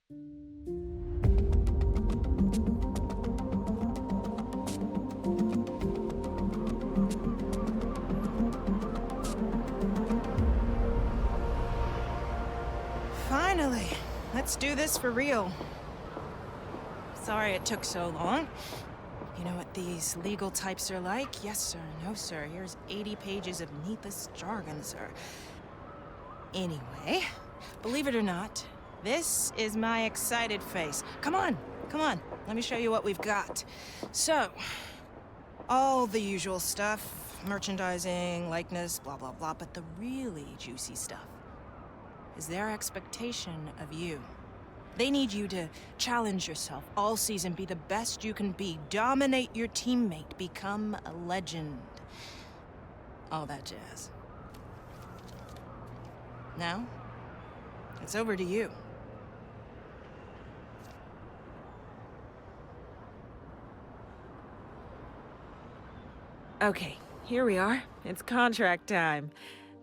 Finally, let's do this for real. Sorry it took so long. You know what these legal types are like? Yes, sir. No, sir. Here's 80 pages of needless jargon, sir. Anyway, believe it or not, this is my excited face. Come on, come on. Let me show you what we've got. So, all the usual stuff. Merchandising, likeness, blah, blah, blah. But the really juicy stuff is their expectation of you. They need you to challenge yourself all season, be the best you can be, dominate your teammate, become a legend. All that jazz. Now, it's over to you. Okay, here we are. It's contract time.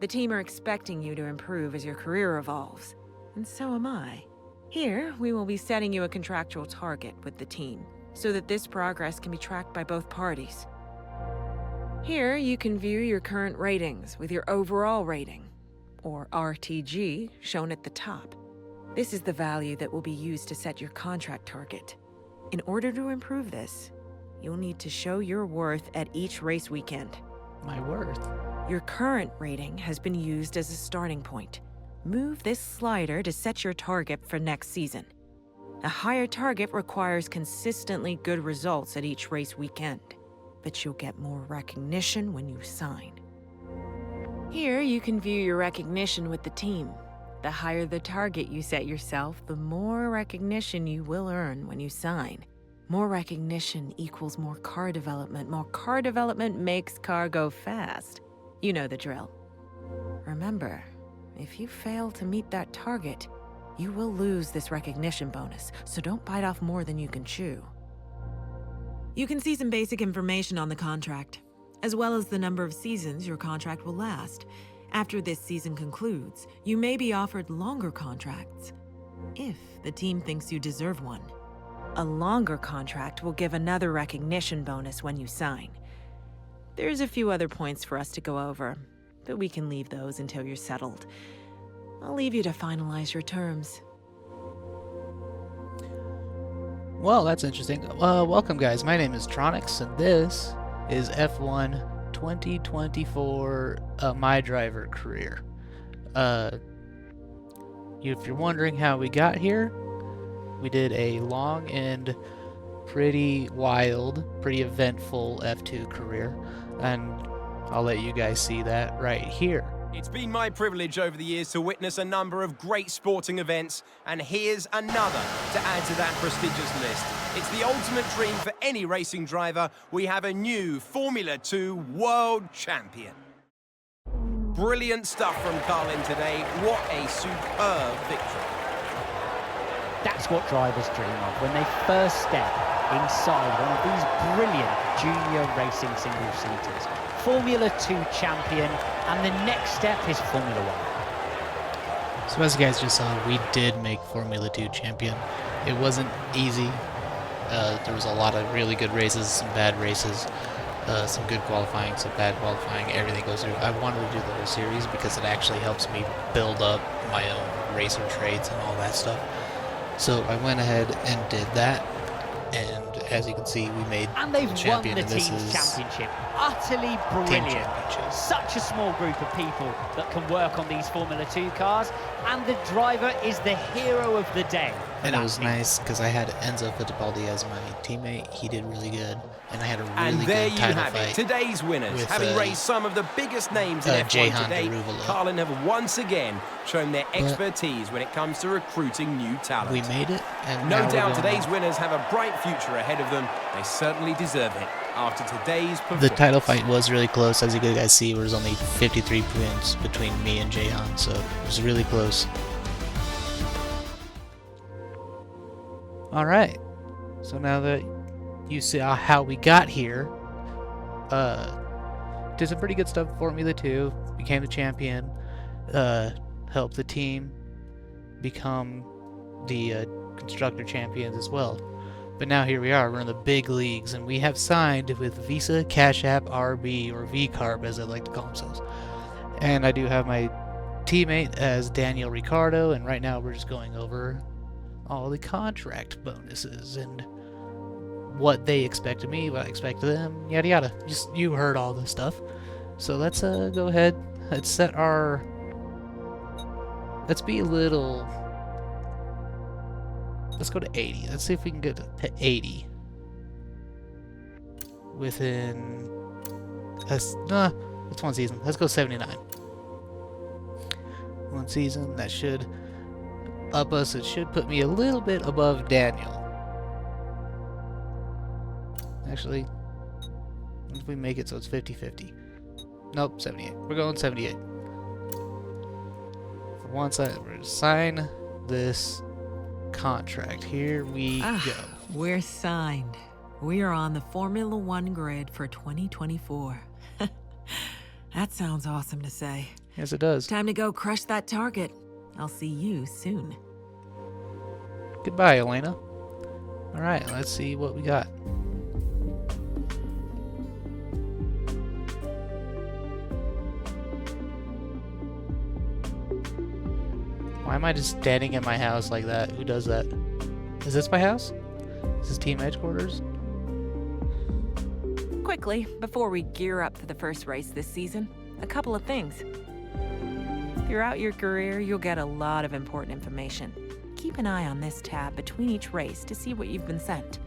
The team are expecting you to improve as your career evolves. And so am I. Here, we will be setting you a contractual target with the team, so that this progress can be tracked by both parties. Here, you can view your current ratings with your overall rating, or RTG, shown at the top. This is the value that will be used to set your contract target. In order to improve this, you'll need to show your worth at each race weekend. My worth? Your current rating has been used as a starting point. Move this slider to set your target for next season. A higher target requires consistently good results at each race weekend, but you'll get more recognition when you sign. Here, you can view your recognition with the team. The higher the target you set yourself, the more recognition you will earn when you sign. More recognition equals more car development. More car development makes car go fast. You know the drill. Remember, if you fail to meet that target, you will lose this recognition bonus, so don't bite off more than you can chew. You can see some basic information on the contract, as well as the number of seasons your contract will last. After this season concludes, you may be offered longer contracts, if the team thinks you deserve one. A longer contract will give another recognition bonus when you sign. There's a few other points for us to go over, but we can leave those until you're settled. I'll leave you to finalize your terms. Well, that's interesting. Welcome, guys. My name is Tronix, and this is F1 2024 My Driver Career. If you're wondering how we got here, we did a long and pretty wild, pretty eventful F2 career, and I'll let you guys see that right here. It's been my privilege over the years to witness a number of great sporting events, and here's another to add to that prestigious list. It's the ultimate dream for any racing driver. We have a new Formula 2 world champion. Brilliant stuff from Carlin today. What a superb victory. That's what drivers dream of when they first step inside one of these brilliant junior racing single-seaters. Formula 2 champion, and the next step is Formula 1. So as you guys just saw, we did make Formula 2 champion. It wasn't easy. There was a lot of really good races, some bad races, some good qualifying, some bad qualifying, everything goes through. I wanted to do the whole series because it actually helps me build up my own racer traits and all that stuff. So I went ahead and did that, and as you can see, we made and they've champion, won the team's championship. Utterly brilliant. Such a small group of people that can work on these Formula 2 cars, and the driver is the hero of the day. And it was nice because I had Enzo Fittipaldi as my teammate. He did really good, and I had a really good title fight. Today's winners, having raced some of the biggest names in F1 today, Carlin have once again shown their expertise when it comes to recruiting new talent. We made it, and no doubt today's winners have a bright future ahead of them. They certainly deserve it after today's performance. The title fight was really close. As you guys see, there was only 53 points between me and Jehan, so it was really close. Alright, so now that you see how we got here, did some pretty good stuff in Formula 2, became the champion, helped the team become the constructor champions as well. But now here we are, we're in the big leagues, and we have signed with Visa, Cash App, RB, or VCarb as they like to call themselves. And I do have my teammate as Daniel Ricciardo, and right now we're just going over all the contract bonuses and what they expect of me, what I expect of them, yada yada. Just, you heard all this stuff. So let's go ahead, let's set our, let's be a little, let's go to 80. Let's see if we can get to 80 within, it's one season. Let's go 79. One season, that should up us. It should put me a little bit above Daniel. Actually, what if we make it so it's 50-50? Nope, 78. We're going 78. For once, we're going to sign this contract. Here we go. We're signed. We are on the Formula One grid for 2024. That sounds awesome to say. Yes, it does. Time to go crush that target. I'll see you soon. Goodbye, Elena. Alright, let's see what we got. Why am I just standing in my house like that? Who does that? Is this my house? Is this team headquarters? Quickly, before we gear up for the first race this season, a couple of things. Throughout your career, you'll get a lot of important information. Keep an eye on this tab between each race to see what you've been sent.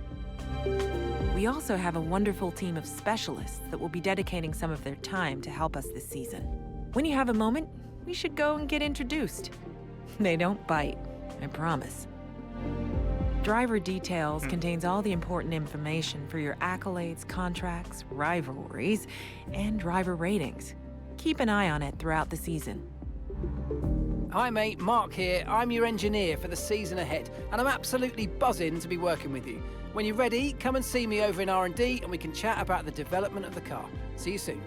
We also have a wonderful team of specialists that will be dedicating some of their time to help us this season. When you have a moment, we should go and get introduced. They don't bite, I promise. Driver Details contains all the important information for your accolades, contracts, rivalries, and driver ratings. Keep an eye on it throughout the season. Hi mate, Mark here. I'm your engineer for the season ahead, and I'm absolutely buzzing to be working with you. When you're ready, come and see me over in R&D and we can chat about the development of the car. See you soon.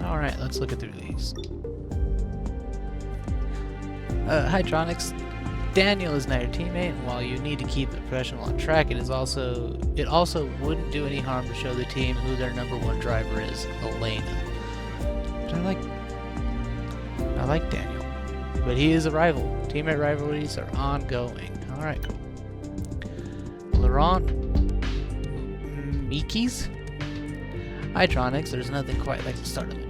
Alright, let's look through these. Hydronics. Daniel is now your teammate, and while you need to keep it professional on track, it also wouldn't do any harm to show the team who their #1 driver is, Elena. But I like Daniel, but he is a rival. Teammate rivalries are ongoing. All right, cool. Laurent Mikis. Hydronics. There's nothing quite like the start of a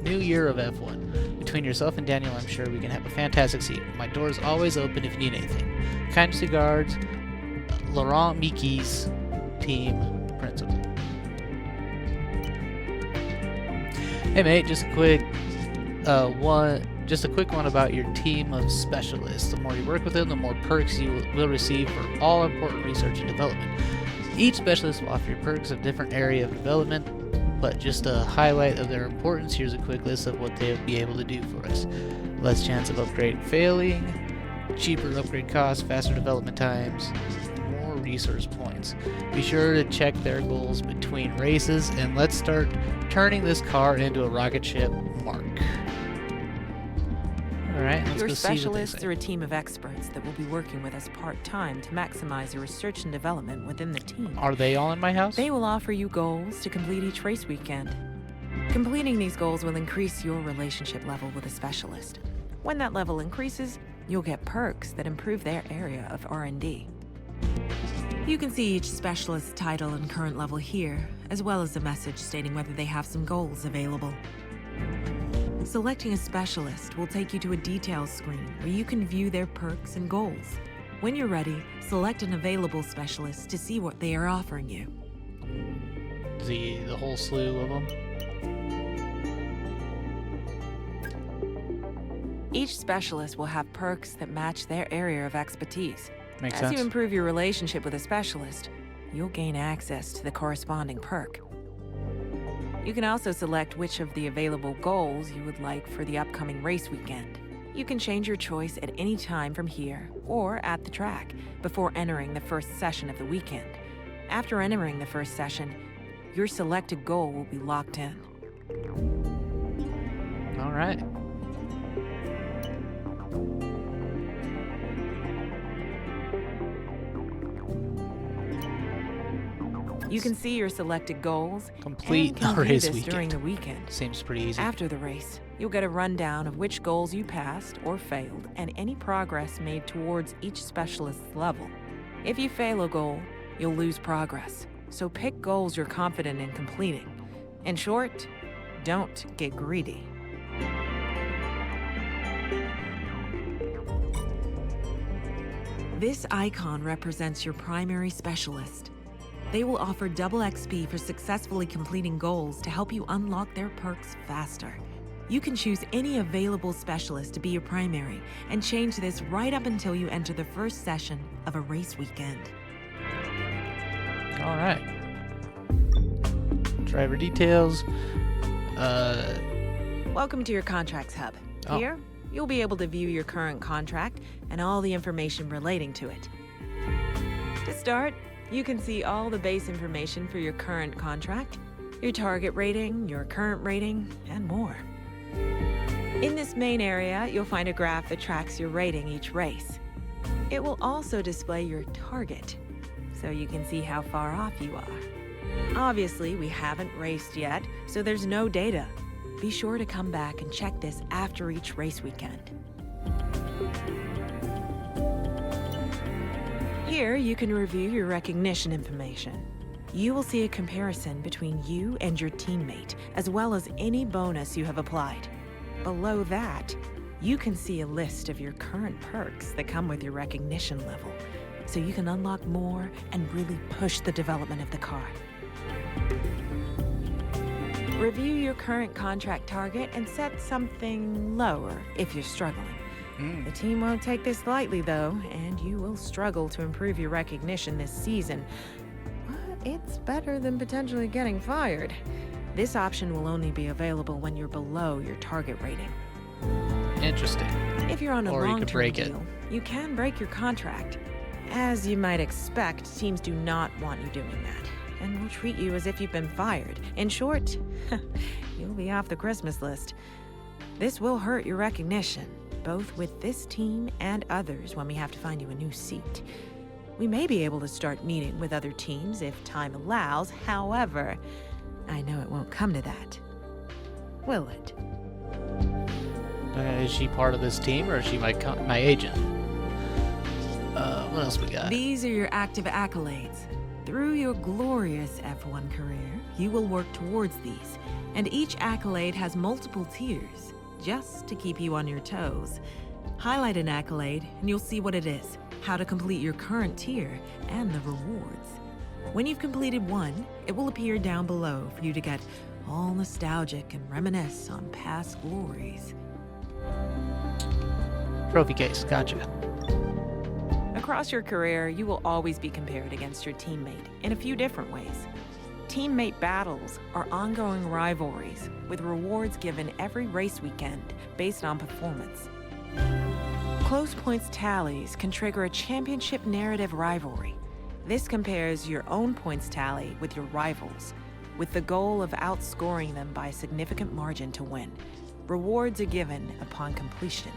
new year of F1. Between yourself and Daniel, I'm sure we can have a fantastic seat. My door is always open if you need anything. Kind regards, Laurent Mikis, team principal. Hey mate, just a quick one about your team of specialists. The more you work with them, the more perks you will receive for all important research and development. Each specialist will offer you perks of different area of development, but just a highlight of their importance, here's a quick list of what they will be able to do for us. Less chance of upgrade failing, cheaper upgrade costs, faster development times, more resource points. Be sure to check their goals between races, and let's start turning this car into a rocket ship, Mark. Alright, let's Your go see what they specialists say. are a team of experts that will be working with us part-time to maximize your research and development within the team. Are they all in my house? They will offer you goals to complete each race weekend. Completing these goals will increase your relationship level with a specialist. When that level increases, you'll get perks that improve their area of R&D. You can see each specialist's title and current level here, as well as a message stating whether they have some goals available. Selecting a specialist will take you to a details screen where you can view their perks and goals. When you're ready, select an available specialist to see what they are offering you. The whole slew of them? Each specialist will have perks that match their area of expertise. Makes As sense. you improve your relationship with a specialist, you'll gain access to the corresponding perk. You can also select which of the available goals you would like for the upcoming race weekend. You can change your choice at any time from here or at the track before entering the first session of the weekend. After entering the first session, your selected goal will be locked in. Alright. You can see your selected goals Complete and can a view race this during weekend. the weekend. Seems pretty easy. After the race, you'll get a rundown of which goals you passed or failed and any progress made towards each specialist's level. If you fail a goal, you'll lose progress. So pick goals you're confident in completing. In short, don't get greedy. This icon represents your primary specialist. They will offer double XP for successfully completing goals to help you unlock their perks faster. You can choose any available specialist to be your primary and change this right up until you enter the first session of a race weekend. All right. Driver details. Welcome to your Contracts Hub. Oh. Here, you'll be able to view your current contract and all the information relating to it. To start, you can see all the base information for your current contract, your target rating, your current rating, and more. In this main area, you'll find a graph that tracks your rating each race. It will also display your target, so you can see how far off you are. Obviously, we haven't raced yet, so there's no data. Be sure to come back and check this after each race weekend. Here, you can review your recognition information. You will see a comparison between you and your teammate, as well as any bonus you have applied. Below that, you can see a list of your current perks that come with your recognition level, so you can unlock more and really push the development of the car. Review your current contract target and set something lower if you're struggling. The team won't take this lightly, though, and you will struggle to improve your recognition this season. But it's better than potentially getting fired. This option will only be available when you're below your target rating. Interesting. If you're on a Or you could long-term break it. deal, you can break your contract. As you might expect, teams do not want you doing that, and will treat you as if you've been fired. In short, you'll be off the Christmas list. This will hurt your recognition, both with this team and others when we have to find you a new seat. We may be able to start meeting with other teams if time allows. However, I know it won't come to that. Will it? Is she part of this team, or is she my agent? What else we got? These are your active accolades. Through your glorious F1 career, you will work towards these, and each accolade has multiple tiers, just to keep you on your toes. Highlight an accolade, and you'll see what it is, how to complete your current tier, and the rewards. When you've completed one, it will appear down below for you to get all nostalgic and reminisce on past glories. Trophy case. Gotcha. Across your career, you will always be compared against your teammate in a few different ways. Teammate battles are ongoing rivalries with rewards given every race weekend based on performance. Close points tallies can trigger a championship narrative rivalry. This compares your own points tally with your rivals, with the goal of outscoring them by a significant margin to win. Rewards are given upon completion.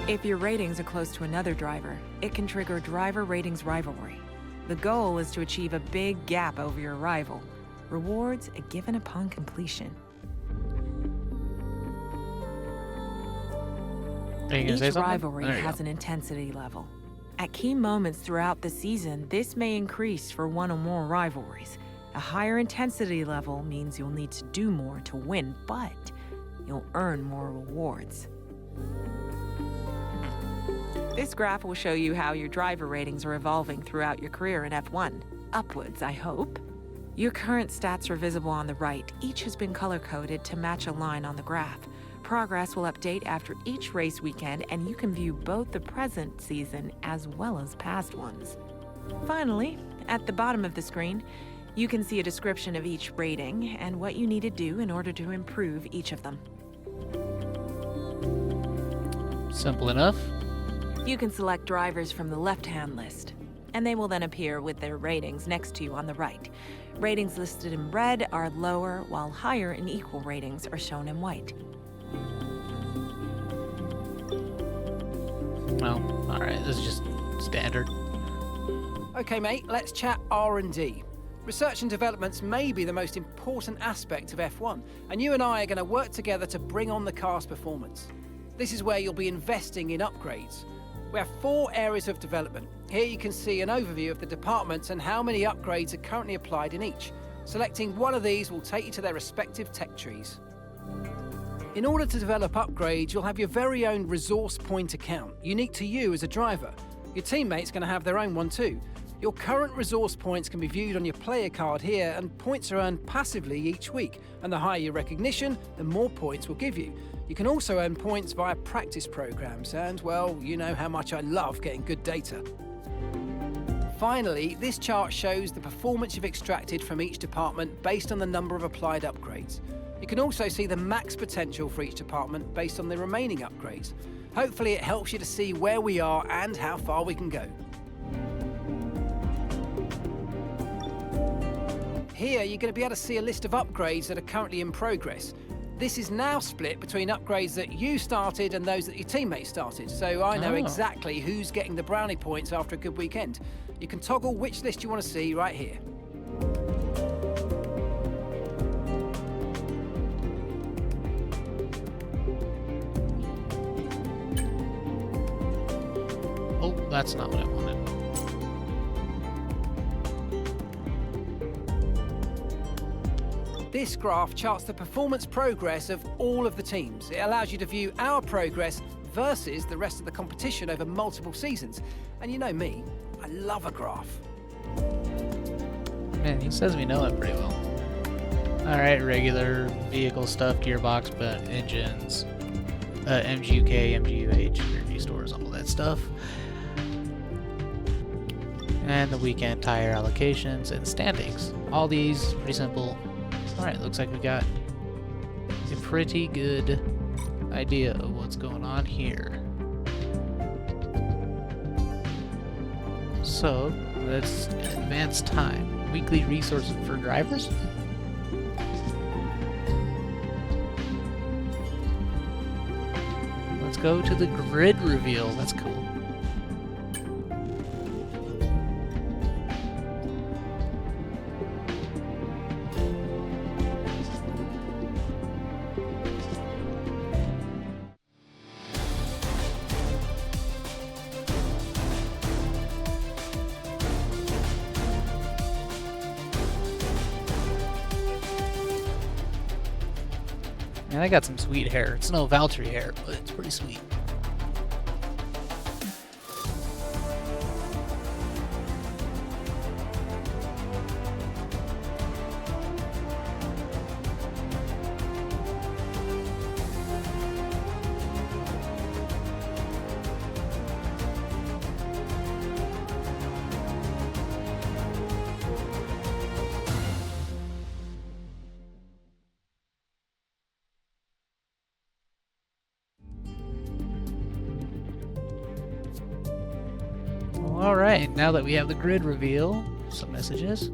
If your ratings are close to another driver, it can trigger driver ratings rivalry. The goal is to achieve a big gap over your rival. Rewards are given upon completion. Are you gonna say Each something? rivalry There you has go. an intensity level. At key moments throughout the season, this may increase for one or more rivalries. A higher intensity level means you'll need to do more to win, but you'll earn more rewards. This graph will show you how your driver ratings are evolving throughout your career in F1. Upwards, I hope. Your current stats are visible on the right. Each has been color-coded to match a line on the graph. Progress will update after each race weekend, and you can view both the present season as well as past ones. Finally, at the bottom of the screen, you can see a description of each rating and what you need to do in order to improve each of them. Simple enough. You can select drivers from the left-hand list, and they will then appear with their ratings next to you on the right. Ratings listed in red are lower, while higher and equal ratings are shown in white. Well, all right. This is just standard. Okay, mate, let's chat R&D. Research and developments may be the most important aspect of F1, and you and I are going to work together to bring on the car's performance. This is where you'll be investing in upgrades. We have 4 areas of development. Here you can see an overview of the departments and how many upgrades are currently applied in each. Selecting one of these will take you to their respective tech trees. In order to develop upgrades, you'll have your very own resource point account, unique to you as a driver. Your teammates are going to have their own one too. Your current resource points can be viewed on your player card here, and points are earned passively each week, and the higher your recognition, the more points we'll give you. You can also earn points via practice programs, and well, you know how much I love getting good data. Finally, this chart shows the performance you've extracted from each department based on the number of applied upgrades. You can also see the max potential for each department based on the remaining upgrades. Hopefully it helps you to see where we are and how far we can go. Here you're going to be able to see a list of upgrades that are currently in progress. This is now split between upgrades that you started and those that your teammates started, so I know exactly who's getting the brownie points after a good weekend. You can toggle which list you want to see right here. Oh, that's not what I wanted. This graph charts the performance progress of all of the teams. It allows you to view our progress versus the rest of the competition over multiple seasons. And you know me, I love a graph. Man, he says we know that pretty well. Alright, regular vehicle stuff, gearbox, but engines, MGUK, MGUH, energy stores, all that stuff. And the weekend tire allocations and standings. All these, pretty simple. Alright, looks like we got a pretty good idea of what's going on here. So, let's advance time. Weekly resources for drivers? Let's go to the grid reveal. That's cool. Man, I got some sweet hair. It's no Valtteri hair, but it's pretty sweet. Alright, now that we have the grid reveal, some messages.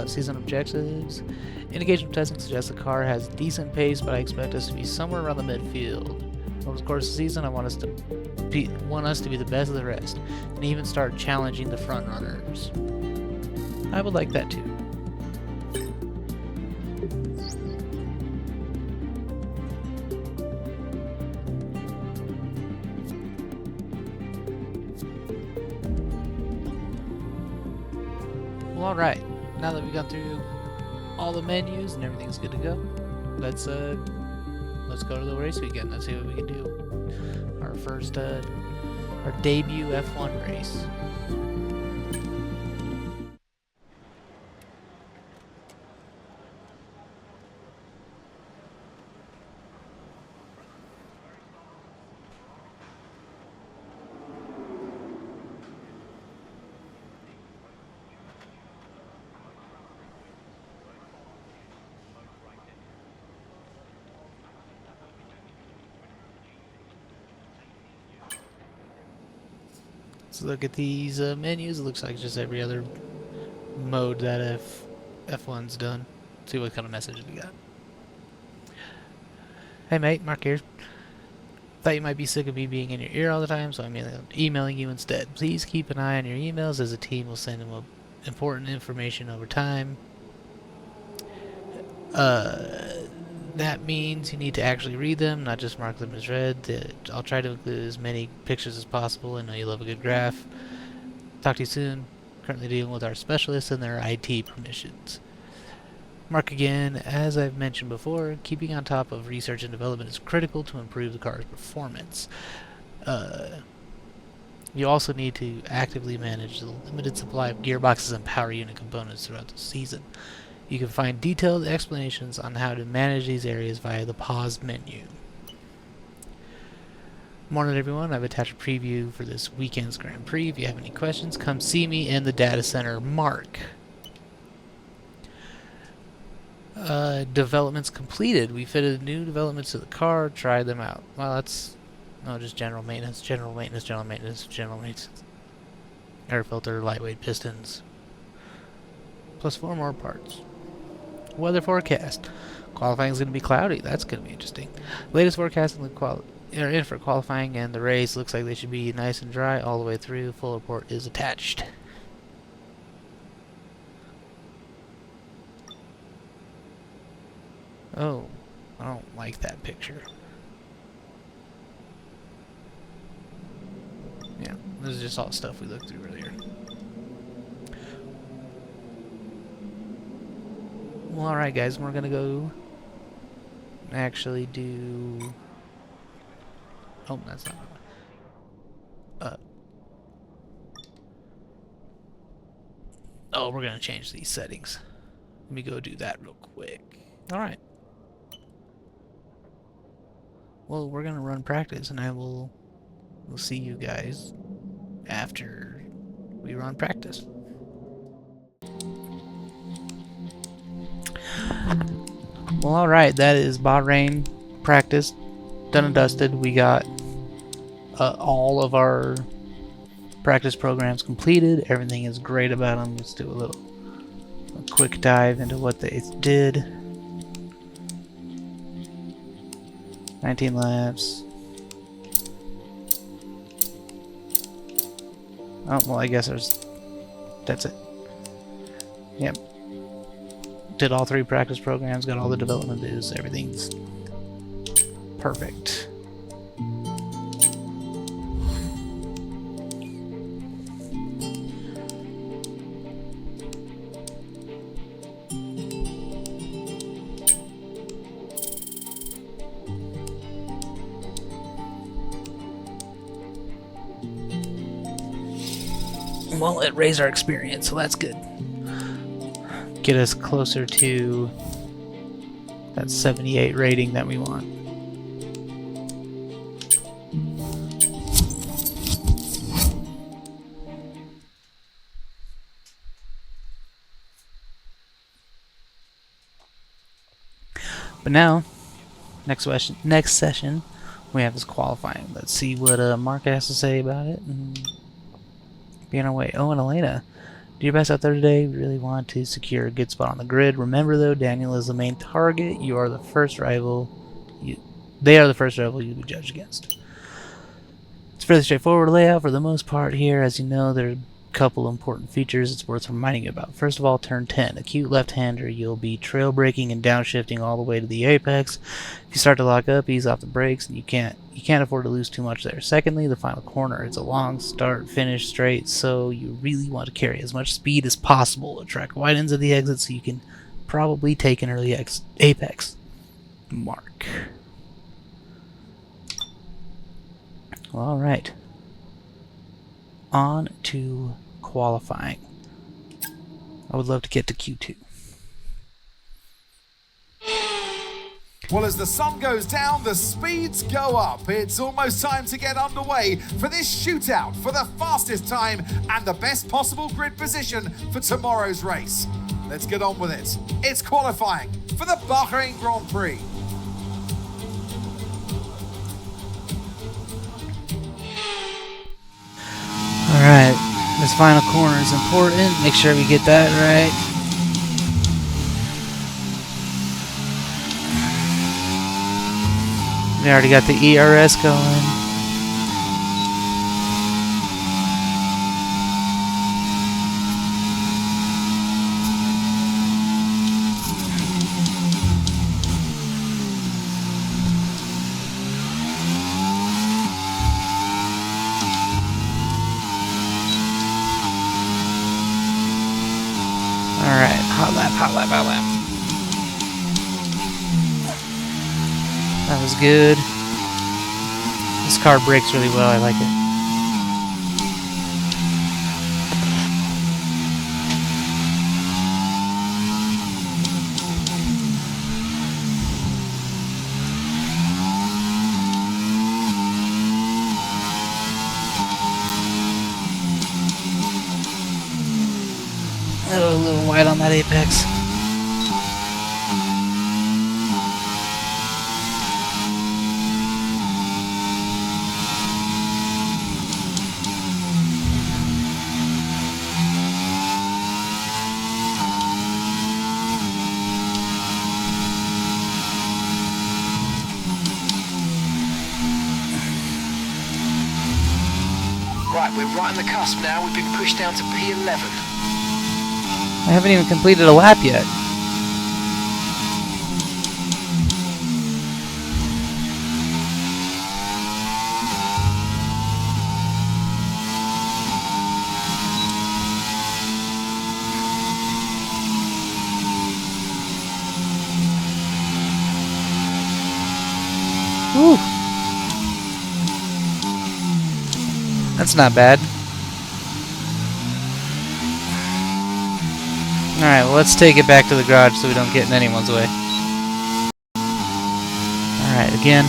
Season objectives. Indication of testing suggests the car has decent pace, but I expect us to be somewhere around the midfield. Over the course of the season, I want us to be the best of the rest, and even start challenging the front runners. I would like that too. Well, alright, now that we've gone through all the menus and everything's good to go, let's go to the race weekend. Let's see what we can do. Our first, our debut F1 race. Let's look at these menus. It looks like just every other mode that F1's done. See what kind of messages we got. Hey mate, Mark here. Thought you might be sick of me being in your ear all the time, so I'm emailing you instead. Please keep an eye on your emails, as a team will send them important information over time. That means you need to actually read them, not just mark them as read. I'll try to include as many pictures as possible. I know you love a good graph. Talk to you soon. Currently dealing with our specialists and their IT permissions. Mark again, as I've mentioned before, keeping on top of research and development is critical to improve the car's performance. You also need to actively manage the limited supply of gearboxes and power unit components throughout the season. You can find detailed explanations on how to manage these areas via the pause menu. Morning everyone, I've attached a preview for this weekend's Grand Prix. If you have any questions, come see me in the data center. Mark. Developments completed. We fitted new developments to the car, tried them out. Well, that's just general maintenance, general maintenance, general maintenance, general maintenance. Air filter, lightweight pistons, plus 4 more parts. Weather forecast. Qualifying is going to be cloudy. That's going to be interesting. Latest forecast in for qualifying and the race looks like they should be nice and dry all the way through. Full report is attached. Oh, I don't like that picture. Yeah, this is just all stuff we looked through earlier. Well, alright guys, we're gonna go actually do... Oh, that's not... Oh, we're gonna change these settings. Let me go do that real quick. Alright. Well, we're gonna run practice, and we'll see you guys after we run practice. Well, alright, that is Bahrain practice done and dusted. We got all of our practice programs completed. Everything is great about them. Let's do a quick dive into what they did. 19 laps. Oh, well, I guess that's it. Yep. Did all 3 practice programs, got all the development news, everything's perfect. Well, it raised our experience, so that's good. Get us closer to that 78 rating that we want. But now, next session, we have this qualifying. Let's see what Mark has to say about it and be on our way. Oh, and Elena, do your best out there today. We really want to secure a good spot on the grid. Remember, though, Daniel is the main target. You are the first rival. They are the first rival you'll be judged against. It's a fairly straightforward layout for the most part here. As you know, there are a couple important features it's worth reminding you about. First of all, turn 10. Acute left-hander, you'll be trail braking and downshifting all the way to the apex. If you start to lock up, ease off the brakes, and you can't afford to lose too much there. Secondly, the final corner. It's a long start, finish straight, so you really want to carry as much speed as possible to track wide ends of the exit so you can probably take an early apex. Mark. Alright. On to qualifying. I would love to get to Q2. Well, as the sun goes down, the speeds go up. It's almost time to get underway for this shootout for the fastest time and the best possible grid position for tomorrow's race. Let's get on with it. It's qualifying for the Bahrain Grand Prix. Alright, this final corner is important. Make sure we get that right. We already got the ERS going. Outlap, outlap. That was good. This car brakes really well. I like it. Oh, a little wide on that apex. Right, we're right on the cusp now. We've been pushed down to P11. I haven't even completed a lap yet. Woo. That's not bad. Alright, well, let's take it back to the garage so we don't get in anyone's way. Alright, again,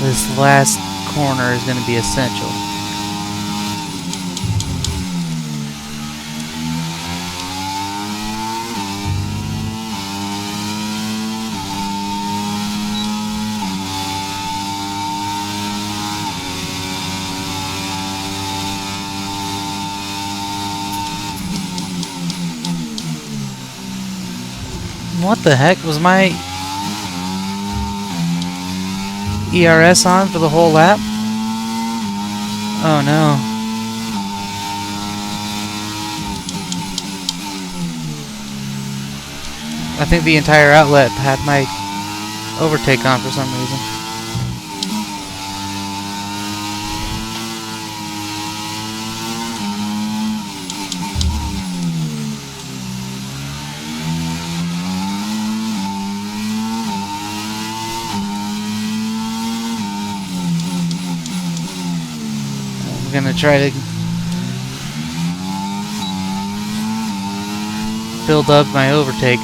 this last corner is going to be essential. What the heck? Was my ERS on for the whole lap? Oh no. I think the entire outlet had my overtake on for some reason. I'm gonna try to build up my overtake.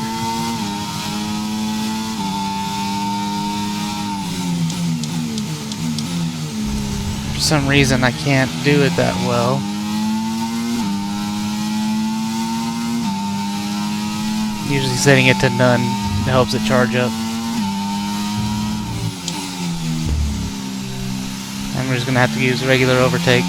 For some reason I can't do it that well. Usually setting it to none helps it charge up. And we're just gonna have to use regular overtake.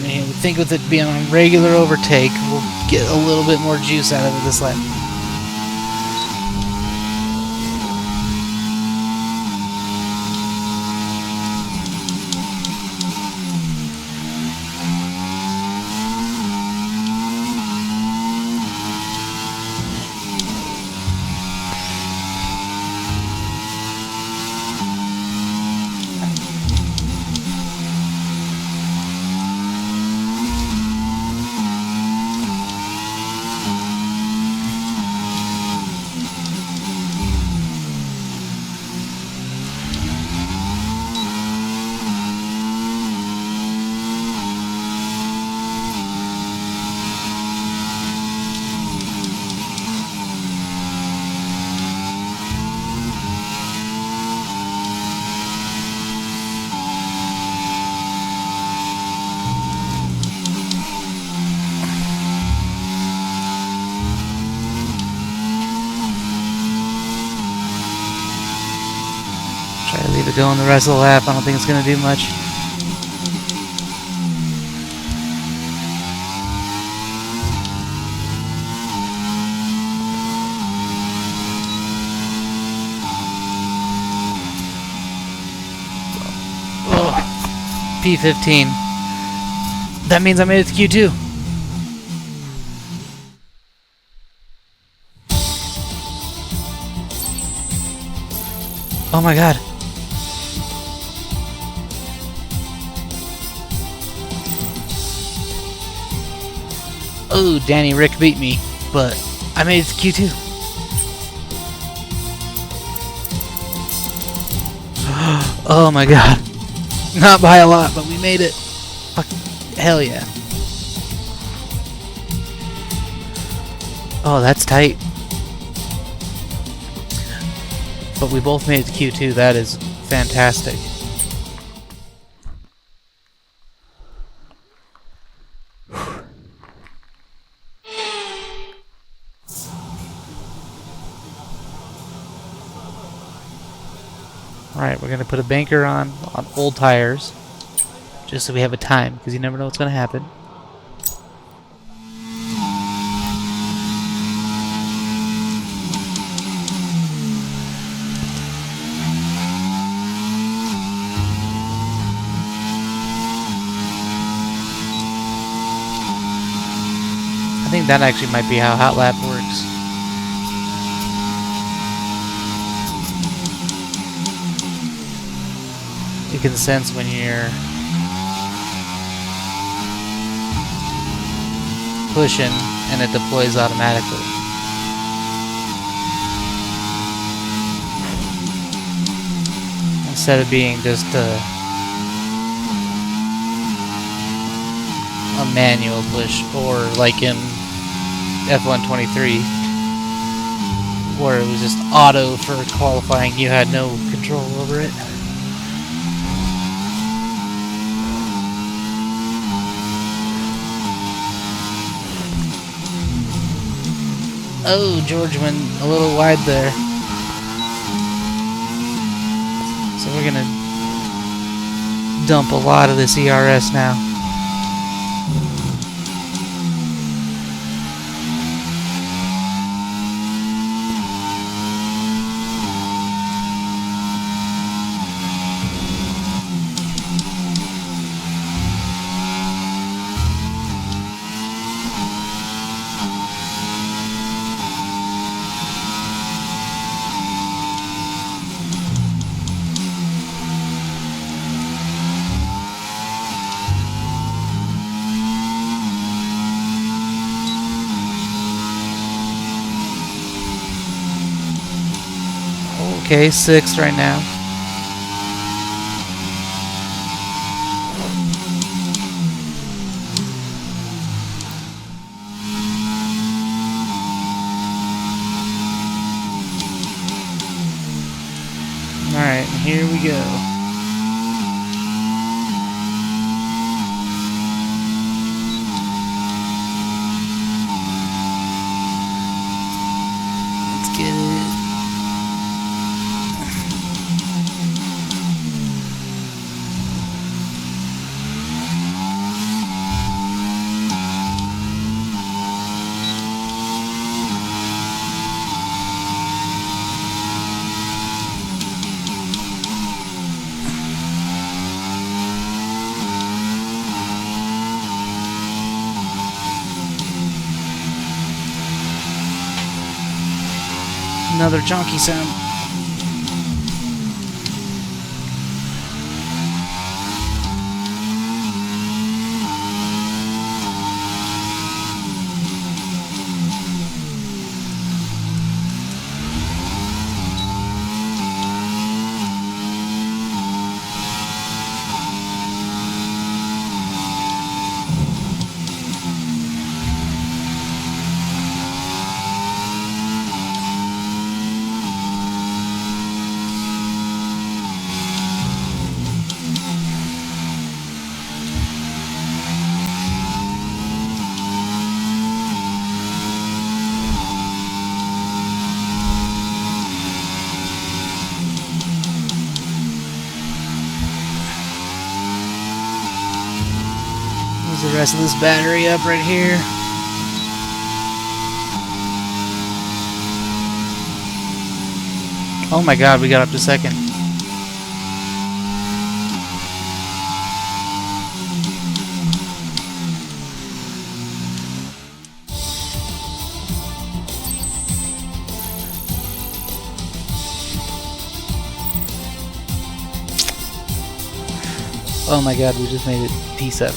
I think with it being on regular overtake, we'll get a little bit more juice out of it this lap. Try to leave it going the rest of the lap. I don't think it's going to do much. P15. That means I made it to Q2. Oh my god. Oh, Danny Rick beat me, but I made it to Q2. Oh my god. Not by a lot, but we made it. Fuck. Hell yeah. Oh, that's tight. But we both made it to Q2. That is fantastic. Alright, we're going to put a banker on old tires. Just so we have a time, because you never know what's going to happen. I think that actually might be how Hot Lap works. You can sense when you're pushing and it deploys automatically. Instead of being just a manual push, or like in F1 23 where it was just auto for qualifying, you had no control over it. Oh, George went a little wide there. So we're gonna dump a lot of this ERS now. Okay, 6th right now. Alright, here we go. Let's get it. Another junky sound. The rest of this battery up right here. Oh my god, we got up to 2nd. Oh my god, we just made it P7.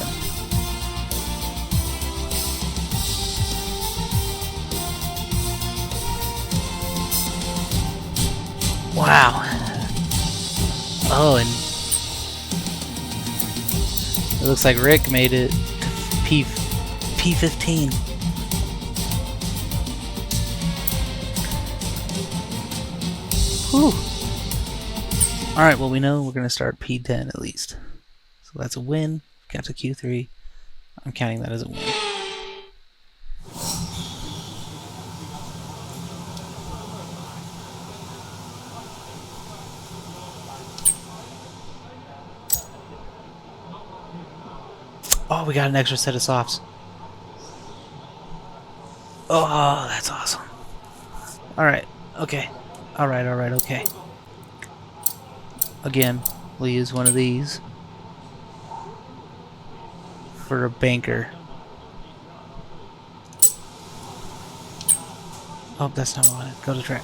Wow. Oh, and it looks like Rick made it P15. Whew. Alright, well we know we're going to start P10 at least. So that's a win. Got to Q3. I'm counting that as a win. Oh, we got an extra set of softs. Oh, that's awesome. Alright, okay. Alright, okay. Again, we'll use one of these for a banker. Oh, that's not what I wanted. Go to track.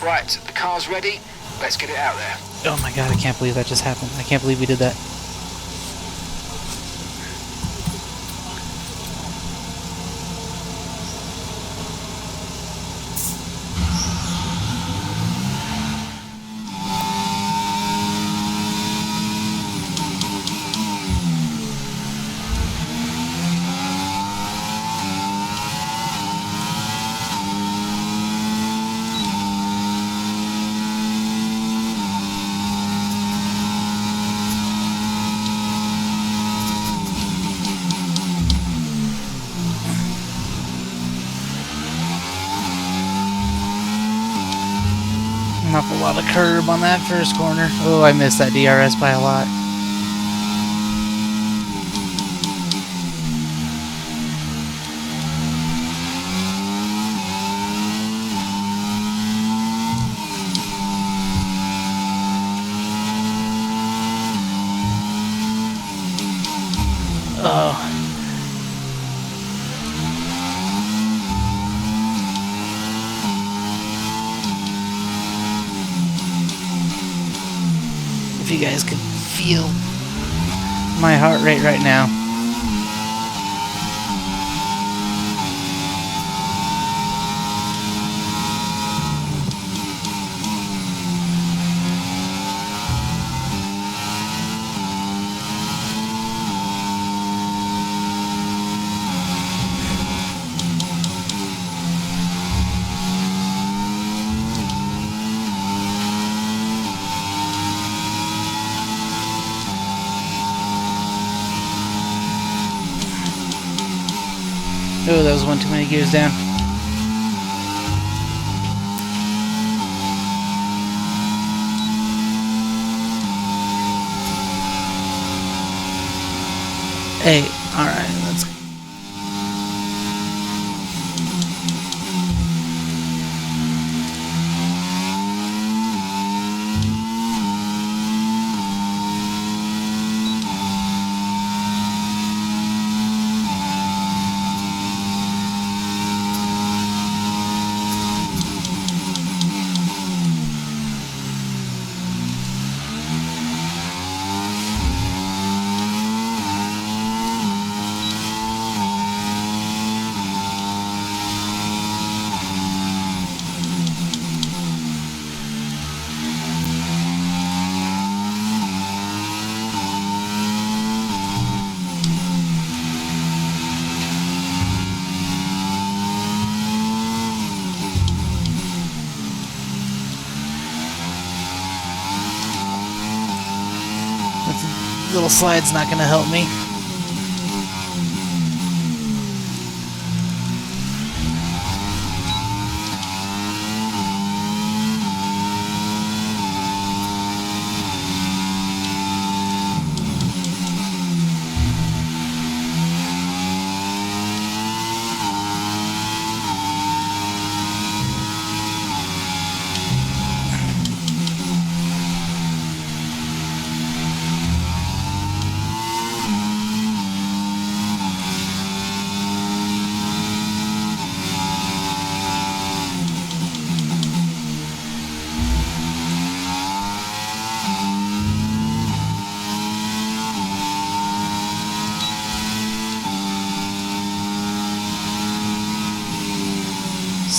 Right, the car's ready. Let's get it out there. Oh my god, I can't believe that just happened. I can't believe we did that. An awful lot of curb on that first corner. Oh, I missed that DRS by a lot. Oh. If you guys could feel my heart rate right now. Oh, that was one too many gears down. Hey, alright, let's... Little slide's not gonna help me.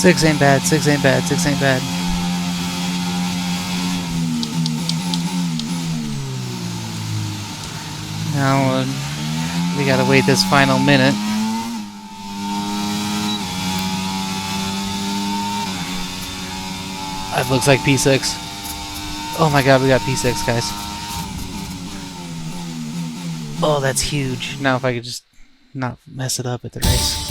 6 ain't bad, 6 ain't bad, 6 ain't bad. Now we gotta wait this final minute. That looks like P6. Oh my god, we got P6, guys. Oh, that's huge. Now if I could just not mess it up at the race.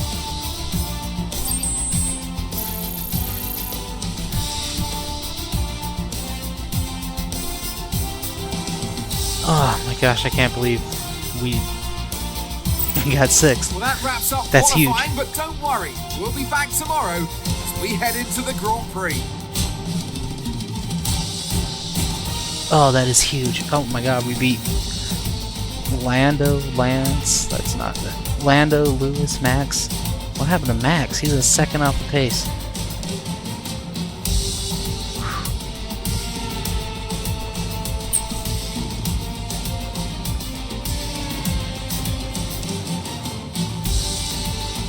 Oh my gosh, I can't believe we got 6th. Well, that wraps up That's qualifying, huge. but don't worry, we'll be back tomorrow as we head into the Grand Prix. Oh, that is huge. Oh my god, we beat Lance, that's not it. Lando, Lewis, Max. What happened to Max? He's a second off the pace.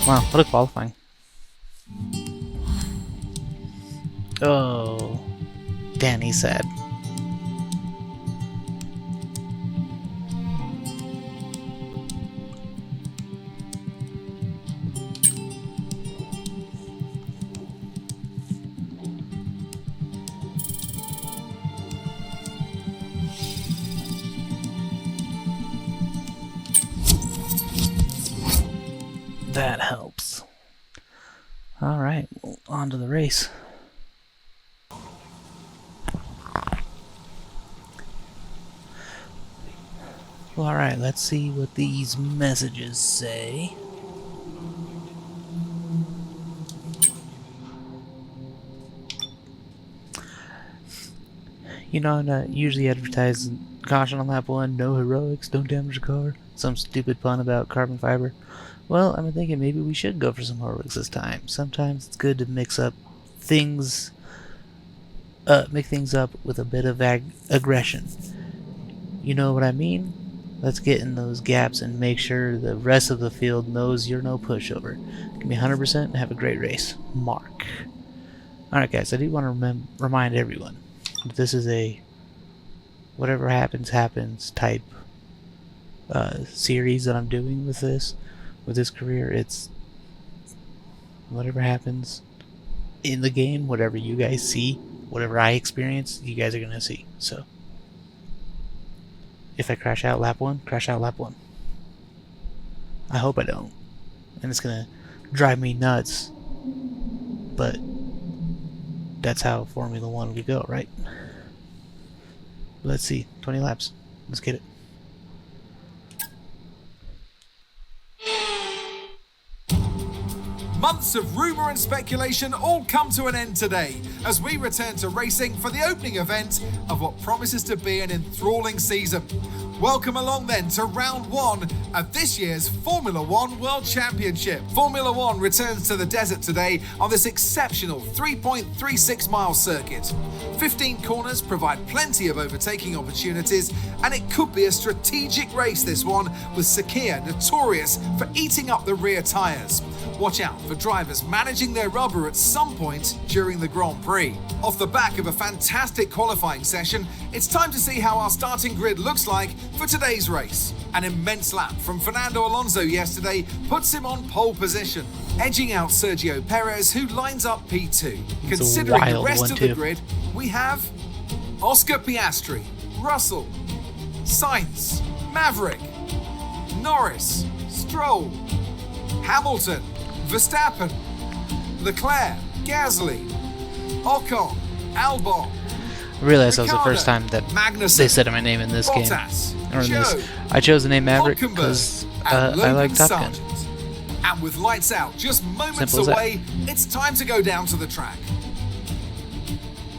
Wow, what a qualifying. Oh, Danny's sad. That helps. Alright, well, on to the race. Well, alright, let's see what these messages say. You know, I'm not usually advertising caution on lap 1, no heroics, don't damage the car, some stupid pun about carbon fiber. Well, I'm thinking maybe we should go for some heroics this time. Sometimes it's good to mix things up with a bit of aggression. You know what I mean? Let's get in those gaps and make sure the rest of the field knows you're no pushover. Give me 100% and have a great race. Mark. Alright guys, I do want to remind everyone that this is a whatever happens, happens type series that I'm doing with this career. It's whatever happens in the game, whatever you guys see, whatever I experience, you guys are gonna see. So if I crash out lap 1, crash out lap 1. I hope I don't, and it's gonna drive me nuts, but that's how Formula 1 would go, right? Let's see, 20 laps, let's get it. Months of rumour and speculation all come to an end today as we return to racing for the opening event of what promises to be an enthralling season. Welcome along then to round 1 of this year's Formula 1 World Championship. Formula 1 returns to the desert today on this exceptional 3.36 mile circuit. 15 corners provide plenty of overtaking opportunities, and it could be a strategic race, this one, with Sakia notorious for eating up the rear tyres. Watch out for drivers managing their rubber at some point during the Grand Prix. Off the back of a fantastic qualifying session, it's time to see how our starting grid looks like for today's race. An immense lap from Fernando Alonso yesterday puts him on pole position, edging out Sergio Perez, who lines up P2. It's Considering the a rest wild of one, the too. grid, we have Oscar Piastri, Russell, Sainz, Maverick, Norris, Stroll, Hamilton, Verstappen, Leclerc, Gasly, Ocon, Albon. I realized that was the Ricardo, first time that Magnussen, they said my name in this game. Bottas, Or in this. Joe, I chose the name Maverick Hülkenberg, because and I like Logan Top Gun. Sargent. And with lights out just moments Simple as that. away, it's time to go down to the track.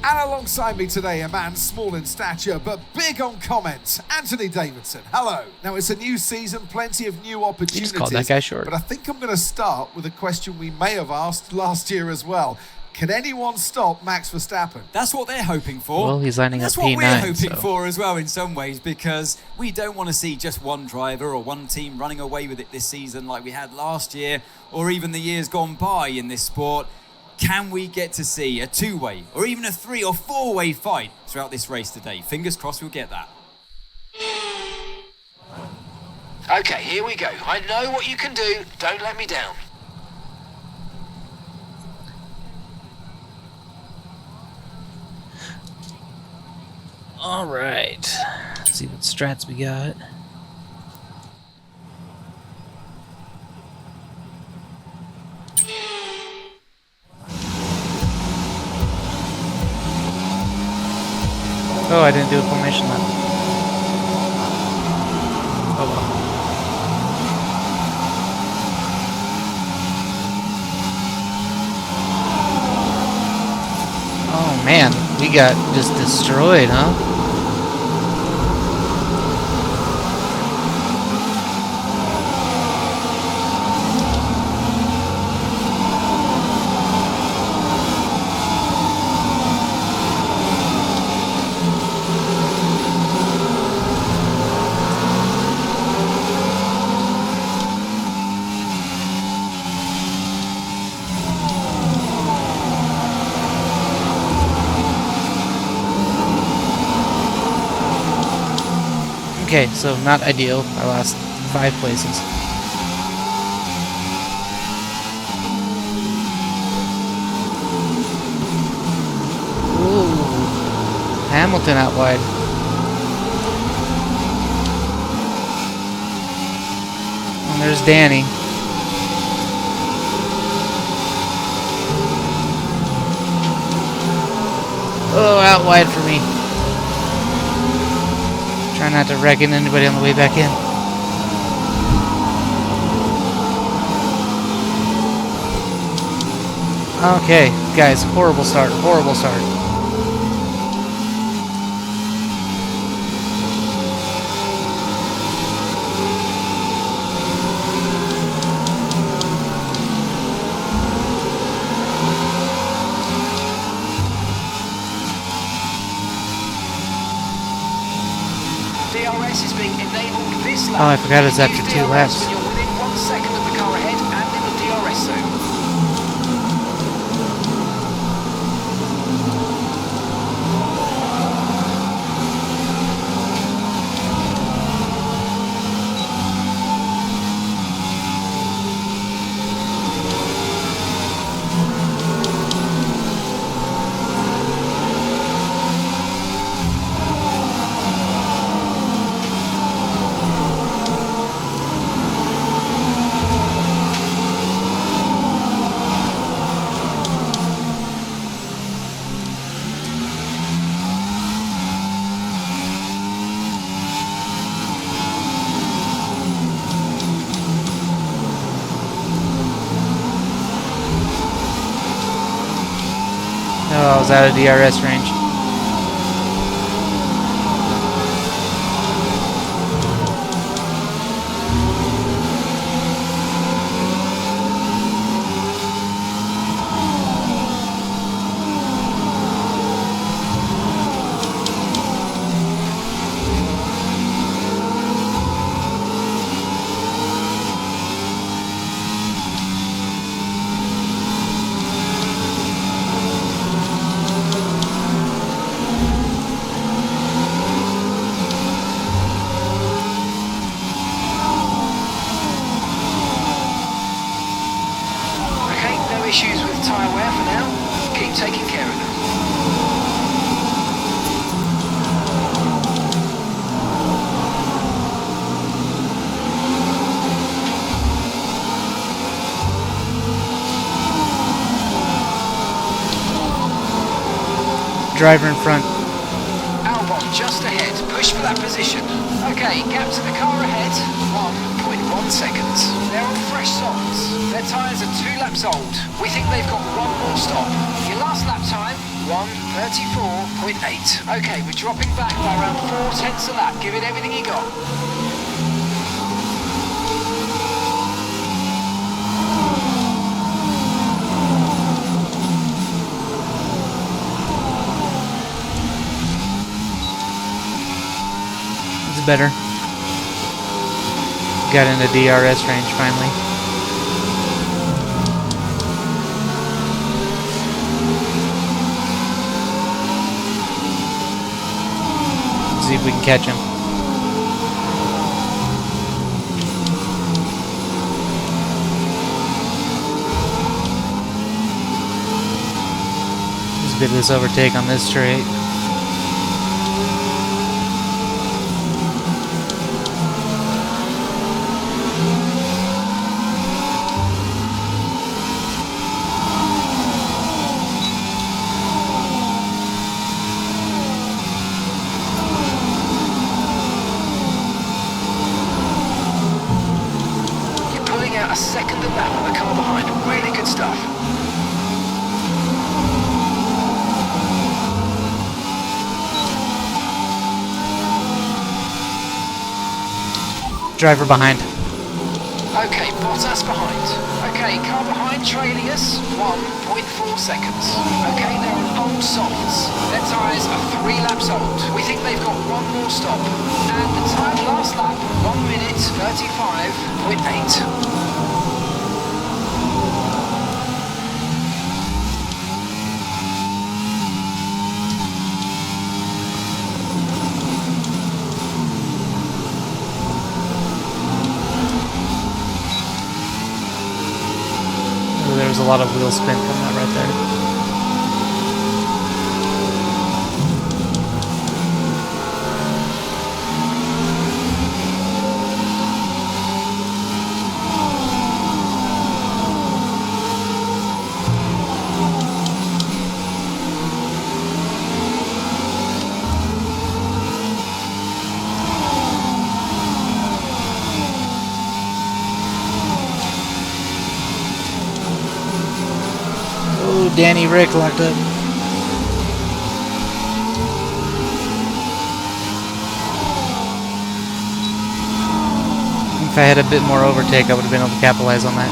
And alongside me today, a man small in stature but big on comment, Anthony Davidson. Hello. Now it's a new season, plenty of new opportunities. called that guy short. But I think I'm going to start with a question we may have asked last year as well. Can anyone stop Max Verstappen? That's what they're hoping for. Well, he's lining And that's up what P9, we're hoping so. for as well in some ways, because we don't want to see just one driver or one team running away with it this season like we had last year or even the years gone by in this sport. Can we get to see a two-way or even a three or four-way fight throughout this race today? Fingers crossed we'll get that. Okay, here we go. I know what you can do. Don't let me down. All right. Let's see what strats we got. Oh, I didn't do a formation lap. Oh well. Oh man, we got just destroyed, huh? Okay, so not ideal. I lost 5 places. Ooh. Hamilton out wide. And there's Danny. Oh, out wide for me. Try not to wreck into anybody on the way back in. Okay, guys, horrible start, horrible start. DRS is being enabled this lap. Oh, I forgot it's after 2 laps. When you're within 1 second of the car ahead and in the DRS zone. Oh, I was out of DRS range. Issues with tyre wear for now. Keep taking care of them. Driver in front. Albon just ahead. Push for that position. Okay, gap to the car ahead. 1.1 seconds. They're on fresh softs. Their tyres are 2 laps old. We think they've got 1 more stop. Your last lap time, 1:34.8. Okay, we're dropping back by around 4 tenths a lap. Give it everything you got. It's better. Got into DRS range finally. See if we can catch him. Let's get this overtake on this straight. A second and lap on the car behind. Really good stuff. Driver behind. Okay, Bottas behind. Okay, car behind trailing us 1.4 seconds. Okay, they're on old softs. Their tyres are 3 laps old. We think they've got one more stop. And the time last lap, 1 minute 35.8. There's a lot of wheel spin coming out right there. Danny Rick locked up. If I had a bit more overtake, I would have been able to capitalize on that.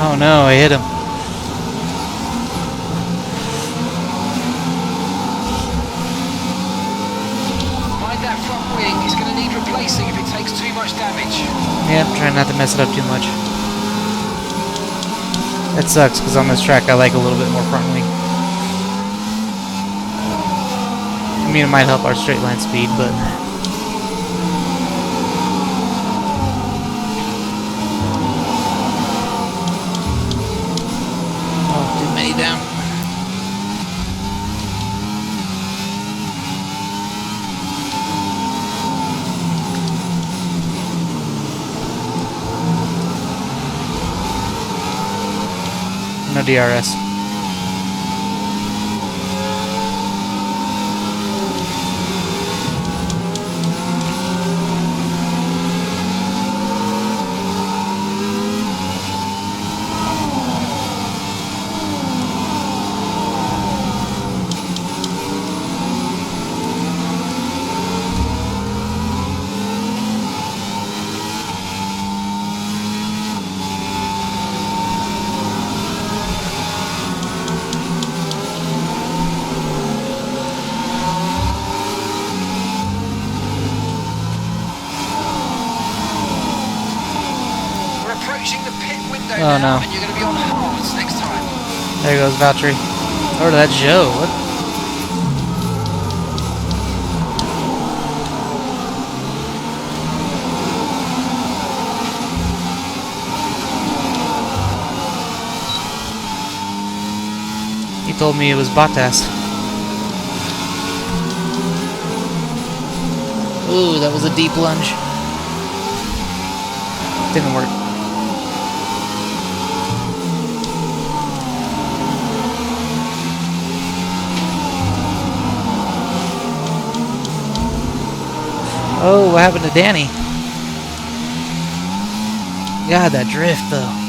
Oh no, I hit him. Mind that front wing, it's going to need replacing if it takes too much damage. Yeah, I'm trying not to mess it up too much. That sucks, because on this track I like a little bit more front wing. I mean, it might help our straight line speed, but... Oh, too many down. No DRS. Oh no. And you're going to be on hards next time. There goes Valtteri. Or that Joe. What? He told me it was Bottas. Ooh, that was a deep lunge. Didn't work. Oh, what happened to Danny? God, that drift though.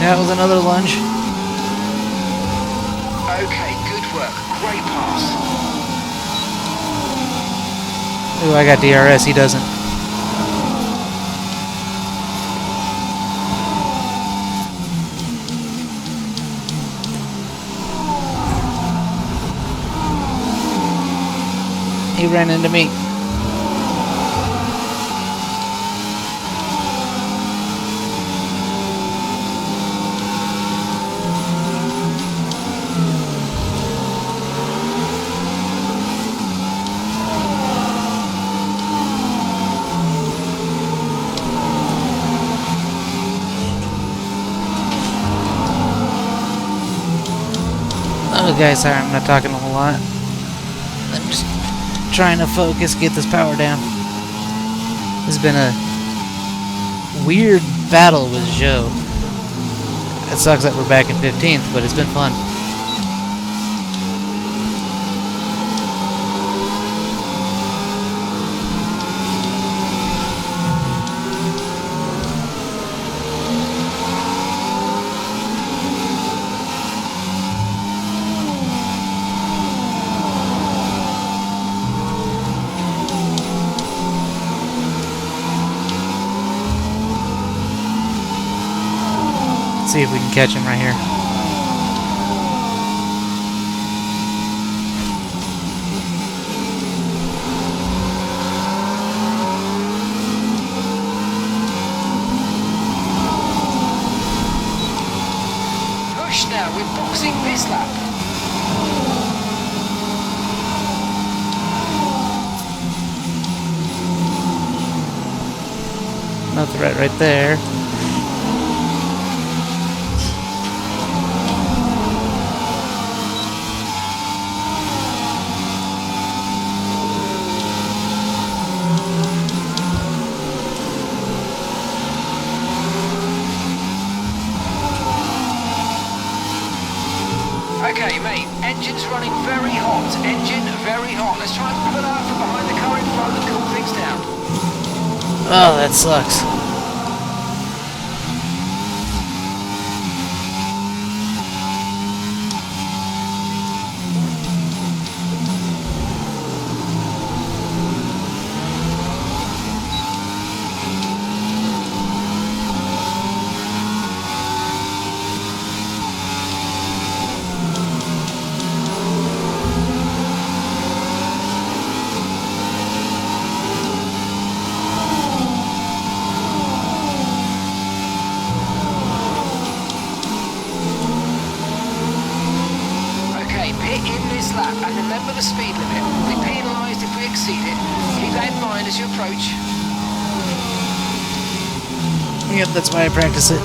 That was another lunge. Okay, good work. Great pass. Ooh, I got DRS. He doesn't. He ran into me. Oh, guys, sorry, I'm not talking a whole lot. I'm just trying to focus, get this power down. This has been a weird battle with Joe. It sucks that we're back in 15th, but it's been fun. See if we can catch him right here. Push now, we're boxing this lap. No threat right there. Okay, mate, engine's running very hot. Engine very hot. Let's try and pull out from behind the car in front and cool things down. Oh, that sucks. Lap, and remember the speed limit. We'll be penalised if we exceed it. Keep that in mind as you approach. Yep, that's why I practice it.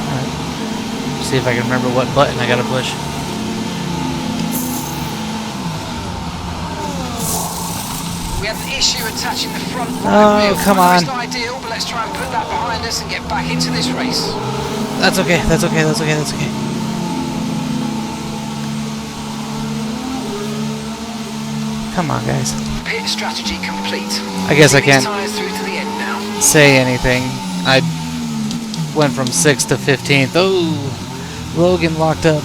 Alright. See if I can remember what button I gotta push. We had an issue attaching the front right wheel. Come on. It's not ideal, but let's try and put that behind us and get back into this race. That's okay, that's okay, that's okay, that's okay. Come on, guys. Pit strategy complete. I guess I can't tires through to the end now. say anything. I went from 6th to 15th. Oh, Logan locked up.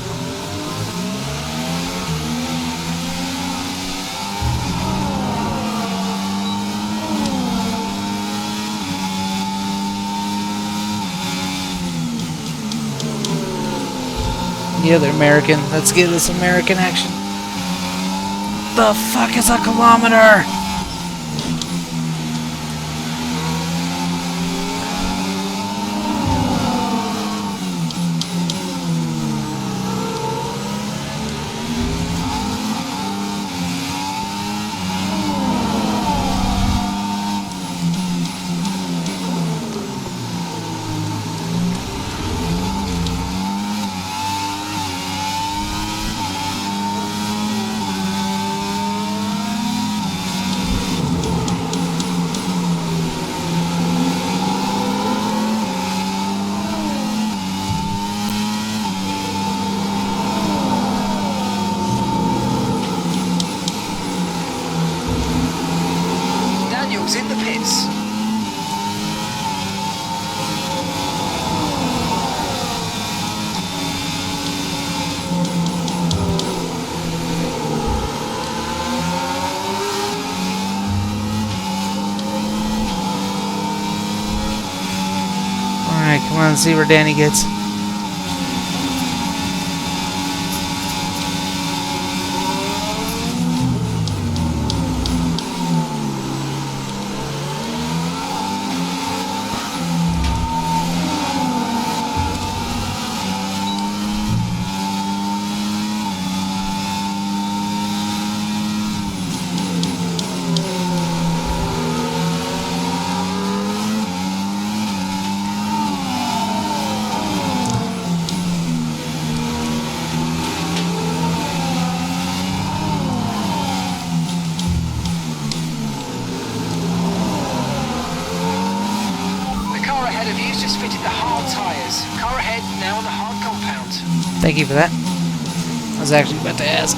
Yeah, they're American. Let's get this American action. The fuck is a kilometer? and see where Danny gets. Just fitted the hard tyres. Car ahead, now on the hard compound. Thank you for that. I was actually about to ask.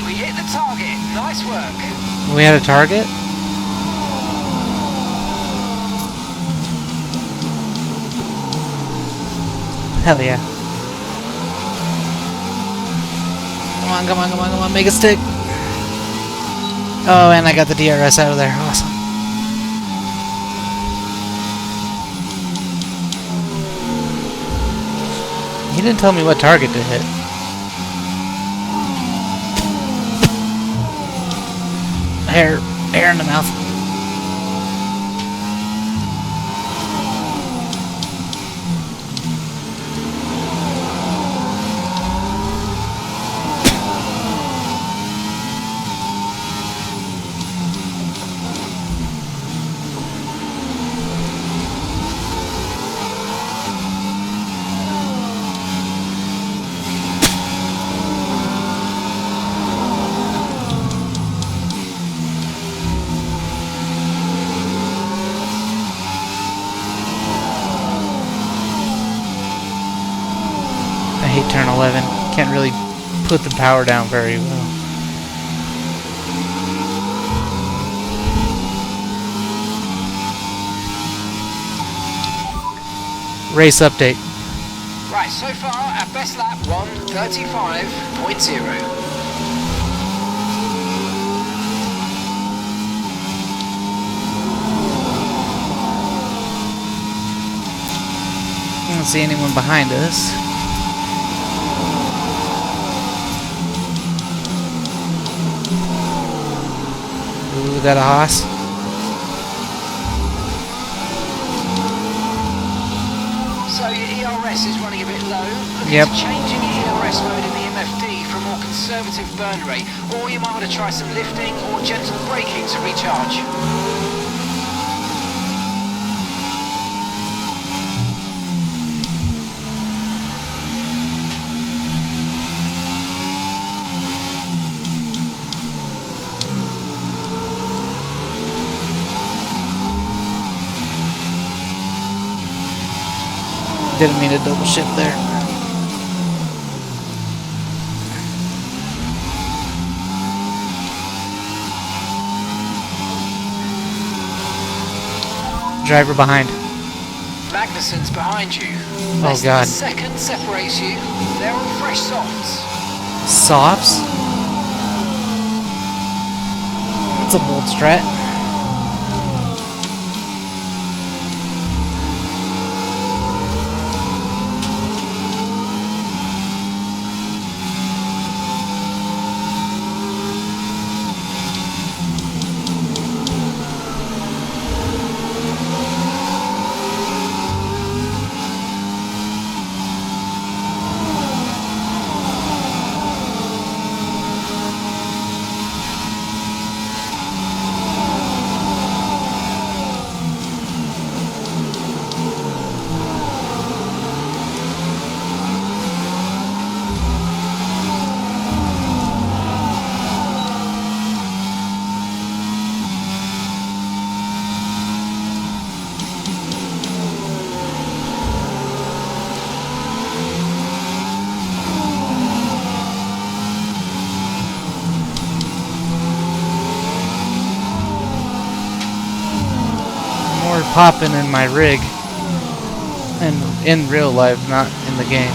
We hit the target. Nice work. We had a target? Hell yeah. Come on, come on, come on, come on, make it stick. Oh, and I got the DRS out of there. Awesome. He didn't tell me what target to hit. Air in the mouth. I hate turn 11. Can't really put the power down very well. Race update. Right, so far our best lap 1:35.0. I don't see anyone behind us. Ooh, got a Haas. So your ERS is running a bit low. Look Yep. into changing your ERS mode in the MFD for a more conservative burn rate, or you might want to try some lifting or gentle braking to recharge. Didn't mean to double shift there. Driver behind. Magnussen's behind you. Oh Less than God. a second separates you. They're on fresh softs. Softs? That's a bold strat. popping in my rig. And in real life, not in the game.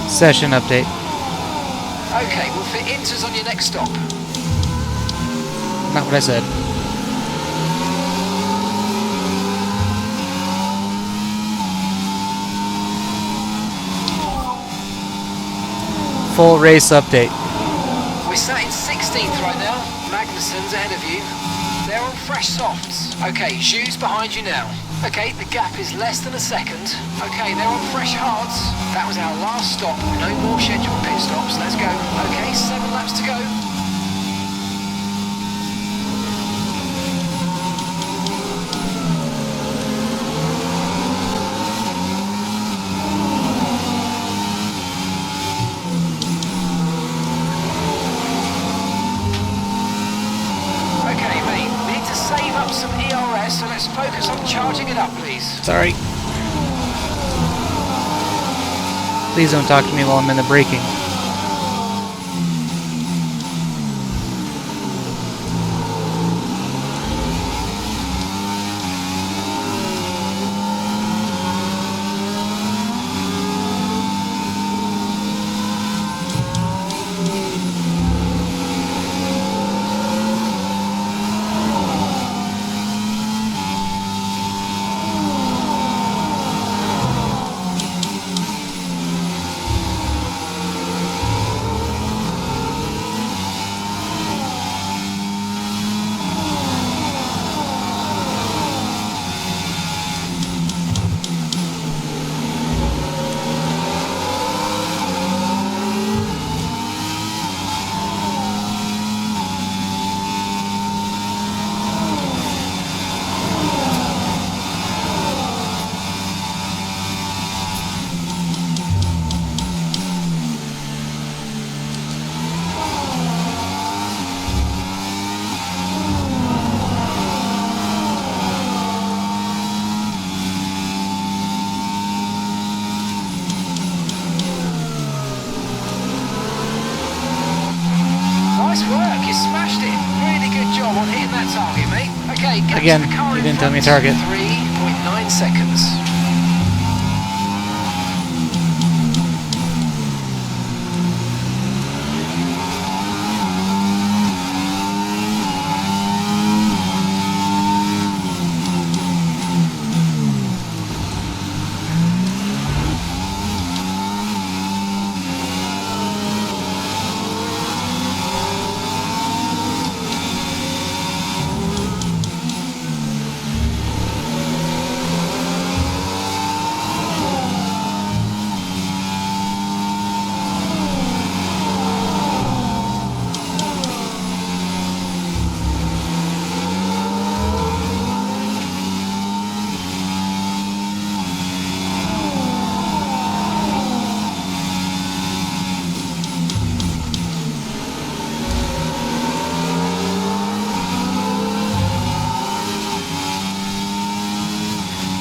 Session update. Okay, we'll fit Inters on your next stop. Not what I said. Full race update. We're sat in 16th right now. Magnussen's ahead of you. They're on fresh softs. Okay, Zhu's behind you now. Okay, the gap is less than a second. Okay, they're on fresh hards. That was our last stop. No more scheduled pit stops. Let's go. Okay, 7 laps to go. Okay, mate, we need to save up some ERS, so let's focus on charging it up, please. Sorry. Please don't talk to me while I'm in the braking. Nice work, you smashed it. Really good job on hitting that target, mate. Okay, get Again, to the car you in didn't tell me front. target. 3.9 seconds.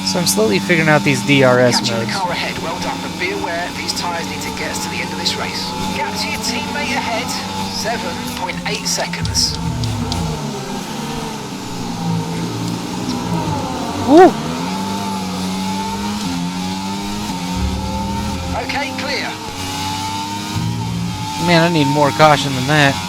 So I'm slowly figuring out these DRS Catching the modes. car ahead, well done, but be aware these tyres need to get us to the end of this race. Gap to your teammate ahead, 7.8 seconds. Woo! Okay, clear. Man, I need more caution than that.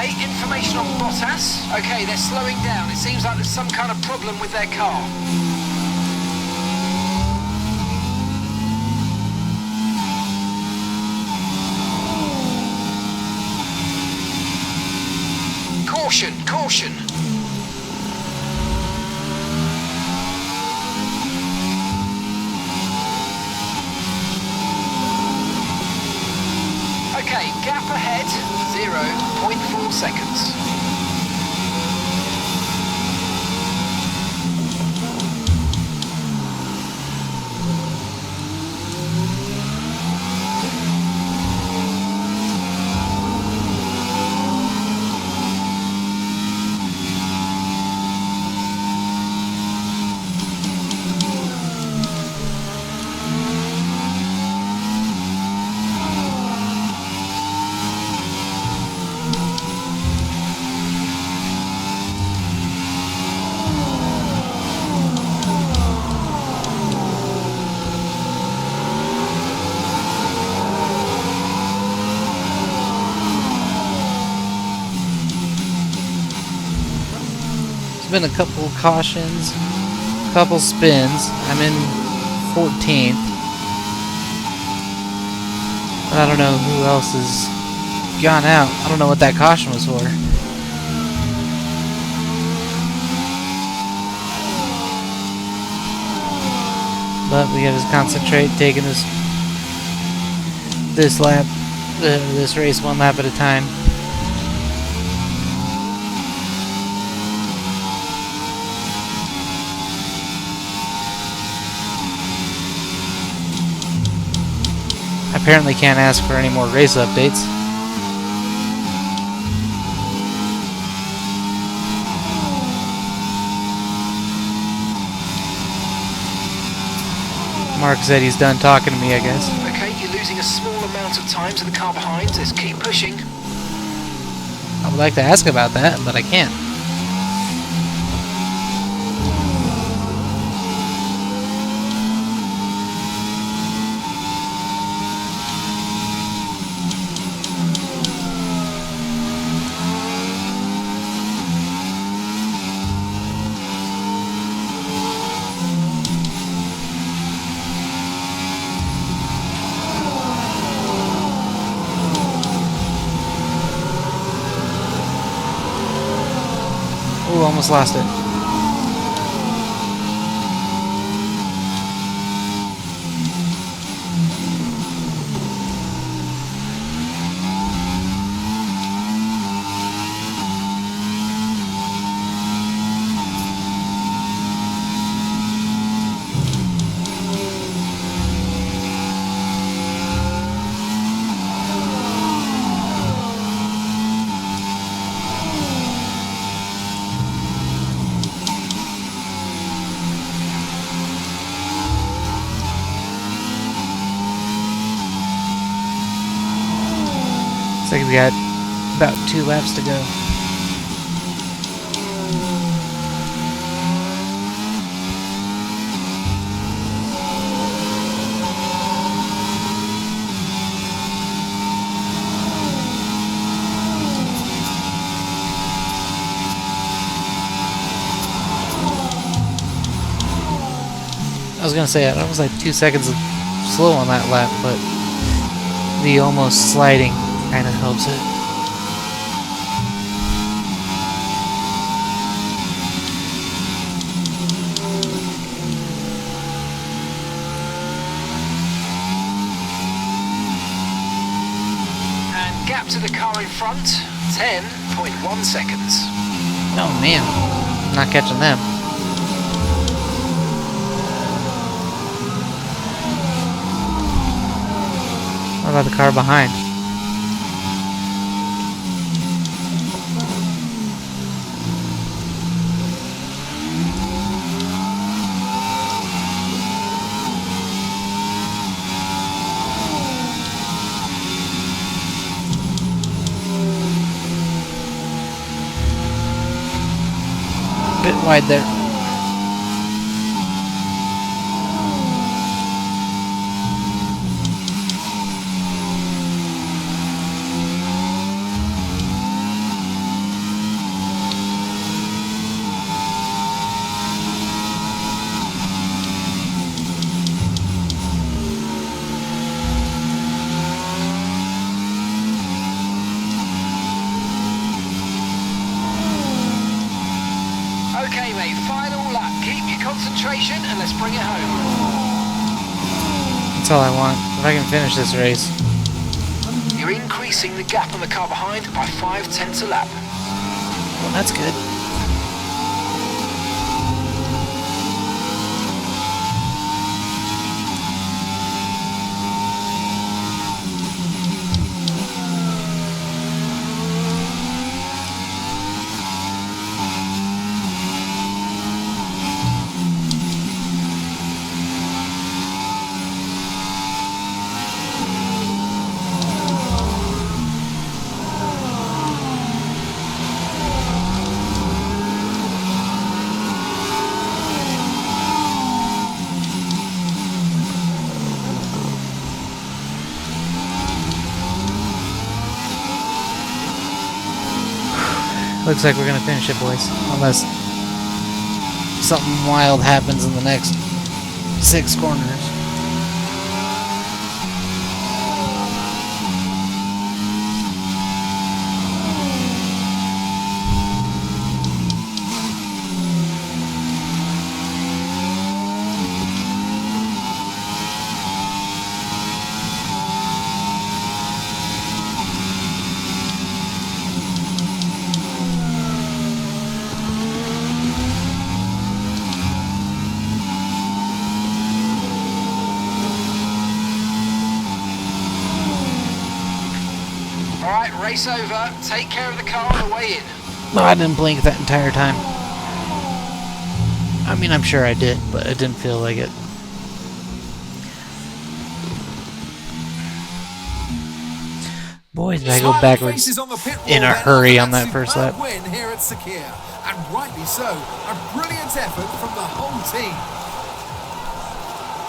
Okay, information on Bottas. Okay, they're slowing down. It seems like there's some kind of problem with their car. Caution, caution. Okay, gap ahead, 0.4 seconds. Been a couple cautions, couple spins. I'm in 14th. But I don't know who else has gone out. I don't know what that caution was for. But we gotta just concentrate, taking this lap, this race one lap at a time. Apparently can't ask for any more race updates. Mark said he's done talking to me, I guess. Okay, you're losing a small amount of time to the car behind. Let's keep pushing. I would like to ask about that, but I can't. Ooh, almost lost it. Looks like we got about 2 laps to go. I was gonna say, I was like 2 seconds slow on that lap, but the almost sliding kind of helps it. And gap to the car in front, 10.1 seconds. Oh man, I'm not catching them. What about the car behind? Bit wide there. Okay, mate, final lap. Keep your concentration and let's bring it home. That's all I want. If I can finish this race. You're increasing the gap on the car behind by 0.5 a lap. Well, that's good. Looks like we're gonna finish it, boys. Unless something wild happens in the next 6 corners. Alright, race over. Take care of the car on the way in. No, I didn't blink that entire time. I mean, I'm sure I did, but it didn't feel like it. Boy, did I go backwards in a hurry on that first lap. Win here at Sakir, and rightly so. A brilliant effort from the whole team.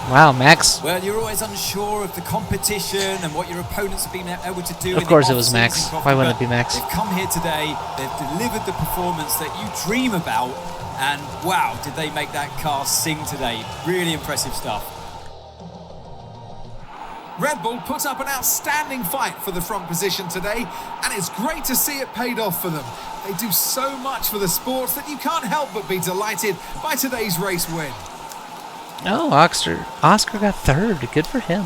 Wow, Max. Well, you're always unsure of the competition and what your opponents have been able to do. Of course it was Max. Why wouldn't it be Max? They've come here today, they've delivered the performance that you dream about, and wow, did they make that car sing today. Really impressive stuff. Red Bull put up an outstanding fight for the front position today, and it's great to see it paid off for them. They do so much for the sport that you can't help but be delighted by today's race win. Oh, Oscar got 3rd. Good for him.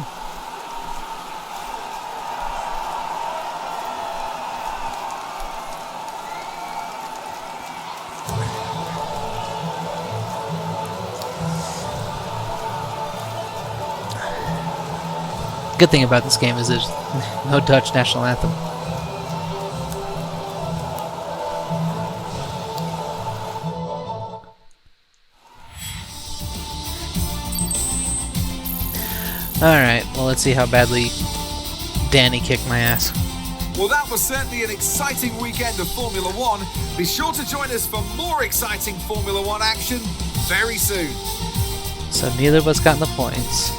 Good thing about this game is there's no Dutch national anthem. Alright, well, let's see how badly Danny kicked my ass. Well, that was certainly an exciting weekend of Formula One. Be sure to join us for more exciting Formula One action very soon. So neither of us got the points.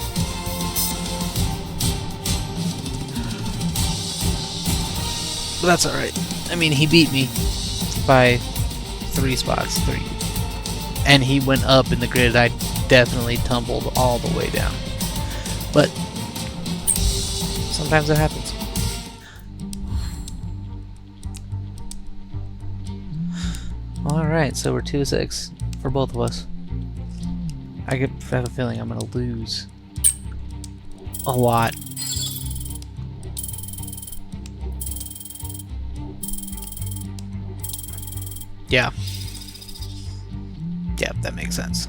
But that's alright. I mean, he beat me by 3 spots. 3. And he went up in the grid. I definitely tumbled all the way down. But sometimes it happens. Alright, so we're 2-6 for both of us. I have a feeling I'm gonna lose a lot. Yeah. Yeah, that makes sense.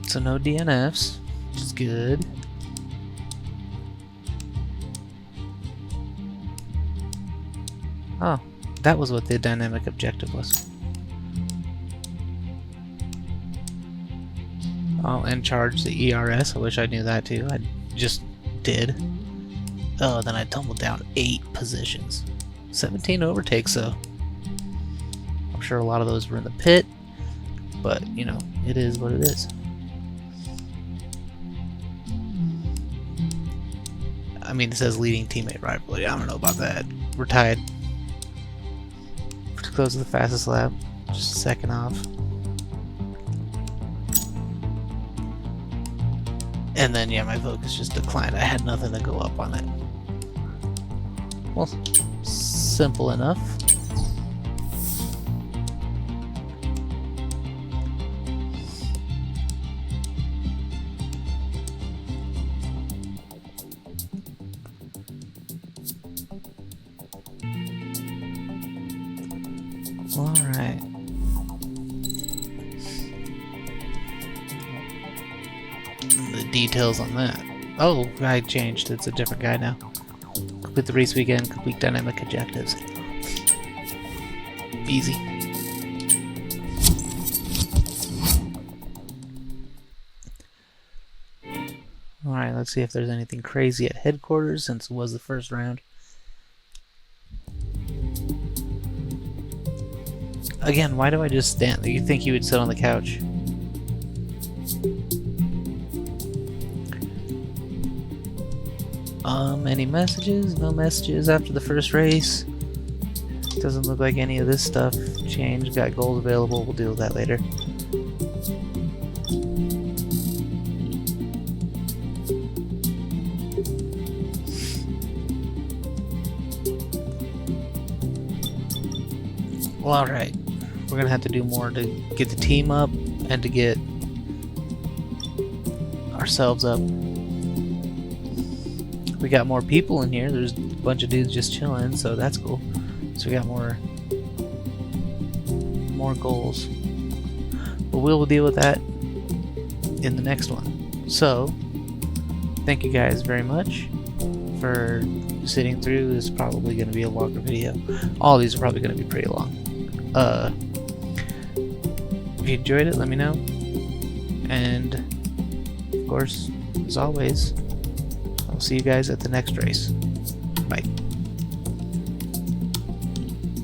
So no DNFs, which is good. Oh, that was what the dynamic objective was. Oh, and charge the ERS. I wish I knew that too. I just did. Oh, then I tumbled down 8 positions. 17 overtakes, though. I'm sure a lot of those were in the pit, but, you know, it is what it is. I mean, it says leading teammate rivalry. I don't know about that. We're tied. We're close to the fastest lap. Just a second off. And then, yeah, my focus just declined. I had nothing to go up on it. Well, simple enough. Alright. The details on that. Oh, I changed. It's a different guy now. Complete the race weekend, complete dynamic objectives. Easy. Alright, let's see if there's anything crazy at headquarters since it was the first round. Again, why do I just stand there? You'd think you would sit on the couch. Any messages? No messages after the first race. Doesn't look like any of this stuff changed. Got gold available. We'll deal with that later. Well, alright. We're gonna have to do more to get the team up and to get ourselves up. We got more people in here. There's a bunch of dudes just chilling, so that's cool. So we got more goals. But we'll deal with that in the next one. So, thank you guys very much for sitting through. This is probably going to be a longer video. All these are probably going to be pretty long. If you enjoyed it, let me know. And, of course, as always, I'll see you guys at the next race. Bye.